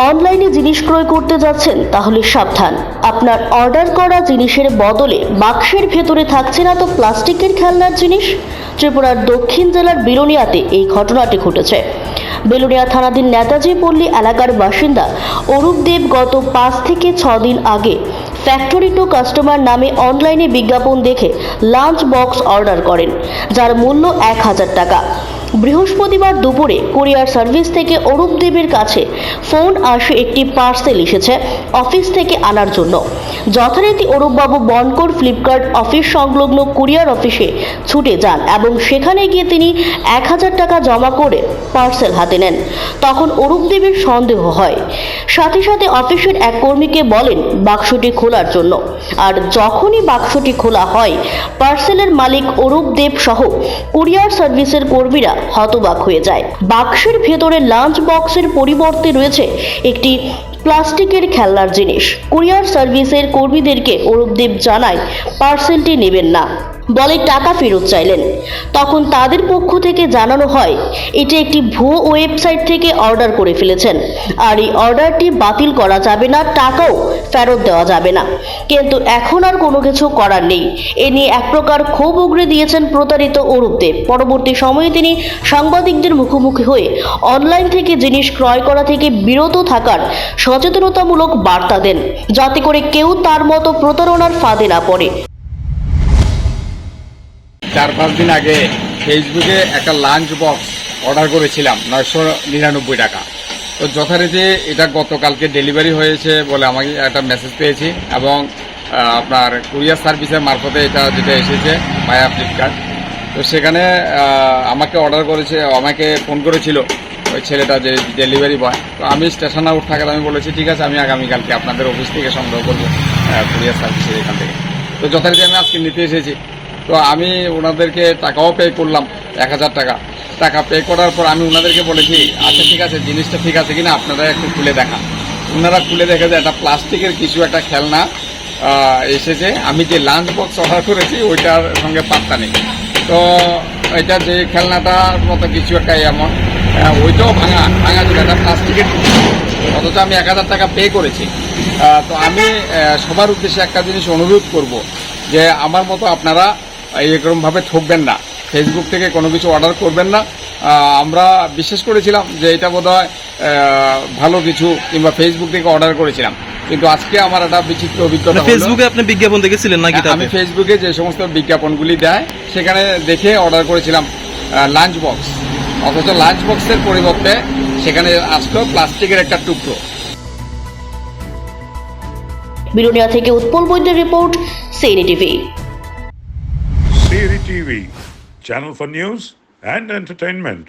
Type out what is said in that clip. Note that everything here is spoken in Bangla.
অনলাইনে জিনিস ক্রয় করতে যাচ্ছেন তাহলে সাবধান। আপনার অর্ডার করা জিনিসের বদলে বাক্সের ভেতরে থাকছে না তো প্লাস্টিকের খেলনার জিনিস। ত্রিপুরার দক্ষিণ জেলার বিলোনিয়াতে এই ঘটনাটি ঘটেছে। বেলুনিয়া থানাধীন নেতাজি পল্লী এলাকার বাসিন্দা অরূপ দেব গত 5 থেকে 6 দিন আগে ফ্যাক্টরি টু কাস্টমার নামে অনলাইনে বিজ্ঞাপন দেখে লাঞ্চ বক্স অর্ডার করেন, যার মূল্য 1000 টাকা। বৃহস্পতিবার দুপুরে কুরিয়ার সার্ভিস থেকে অরূপ দেবের কাছে ফোন আসে একটি পার্সেল এসেছে অফিস থেকে আনার জন্য। যথারীতি অরূপবাবু বনকর ফ্লিপকার্ট অফিস সংলগ্ন কুরিয়ার অফিসে ছুটে যান এবং সেখানে গিয়ে তিনি 1000 টাকা জমা করে পার্সেল হাতে নেন। তখন অরূপ দেবের সন্দেহ হয়, সাথে সাথে অফিসের এক কর্মীকে বলেন বাক্সটি খোলার জন্য। আর যখনই বাক্সটি খোলা হয়, পার্সেলের মালিক অরূপ দেব সহ কুরিয়ার সার্ভিসের কর্মীরা হতবাক হয়ে যায়। বাক্সের ভেতরে লাঞ্চ বক্সের পরিবর্তে রয়েছে একটি প্লাস্টিকের খেলনার জিনিস। কুরিয়ার সার্ভিসের কর্মীদেরকে অরূপ দেব জানায় পার্সেলটি নেবেন না, বলে টাকা ফেরত চাইলেন। তখন তাদের পক্ষ থেকে জানানো হয় এটি একটি ভুয়ো ওয়েবসাইট থেকে অর্ডার করে ফেলেছেন, আর এই অর্ডারটি বাতিল করা যাবে না, টাকাও ফেরত দেওয়া যাবে না। কিন্তু এখন আর কোনো কিছু করার নেই। এ নিয়ে এক প্রকার ক্ষোভ উগরে দিয়েছেন প্রতারিত অরূপ দেব। পরবর্তী সময়ে তিনি সাংবাদিকদের মুখোমুখি হয়ে অনলাইন থেকে জিনিস ক্রয় করা থেকে বিরত থাকার সচেতনতামূলক বার্তা দেন, যাতে করে কেউ তার মতো প্রতারণার ফাঁদে না পড়ে। 4-5 দিন আগে ফেসবুকে একটা লাঞ্চ বক্স অর্ডার করেছিলাম 999 টাকা। তো যথারীতি এটা গতকালকে ডেলিভারি হয়েছে বলে আমাকে একটা মেসেজ পেয়েছি, এবং আপনার কুরিয়ার সার্ভিসের মারফতে এটা যেটা এসেছে ভায়া ফ্লিপকার্ট। তো সেখানে আমাকে আমাকে ফোন করেছিল ওই ছেলেটা, যে ডেলিভারি বয়। তো আমি স্টেশন আউট থাকার আমি বলেছি ঠিক আছে, আমি আগামীকালকে আপনাদের অফিস থেকে সংগ্রহ করবো কুরিয়ার সার্ভিসের এখান থেকে। তো যথারীতি আমি আজকে নিতে এসেছি। তো আমি ওনাদেরকে টাকাও পে করলাম, 1000 টাকা পে করার পর আমি ওনাদেরকে বলেছি আচ্ছা ঠিক আছে, জিনিসটা ঠিক আছে কিনা আপনারা একটু খুলে দেখান। ওনারা খুলে দেখে যে একটা প্লাস্টিকের কিছু একটা খেলনা এসেছে। আমি যে লাঞ্চ বক্স অর্ডার করেছি ওইটার সঙ্গে পাত্তা নেই। তো এটা যে খেলনাটার মতো কিছু একটা এমন, ওইটাও ভাঙা ছিল, একটা প্লাস্টিকের, অথচ আমি 1000 টাকা পে করেছি। তো আমি সবার উদ্দেশ্যে একটা জিনিস অনুরোধ করব যে আমার মতো আপনারা এরকমভাবে ঠকবেন না, ফেসবুক থেকে কোনো কিছু অর্ডার করবেন না। আমরা বিশ্বাস করেছিলাম যে এটা বোধহয় ভালো কিছু, কিংবা ফেসবুক থেকে অর্ডার করেছিলাম, কিন্তু আজকে আমার একটা বিচিত্র অভিজ্ঞতা। ফেসবুকে আপনি বিজ্ঞাপন দেখেছিলেন নাকি? আমি ফেসবুকে যে সমস্ত বিজ্ঞাপনগুলি দেয় সেখানে দেখে অর্ডার করেছিলাম লাঞ্চ বক্স, অথচ লাঞ্চ বক্সের পরিবর্তে সেখানে আসলো প্লাস্টিকের একটা টুকরো। বিলোনিয়া থেকে উৎপল বৈদ্যের report, CNE TV. CNE TV, channel for news and entertainment.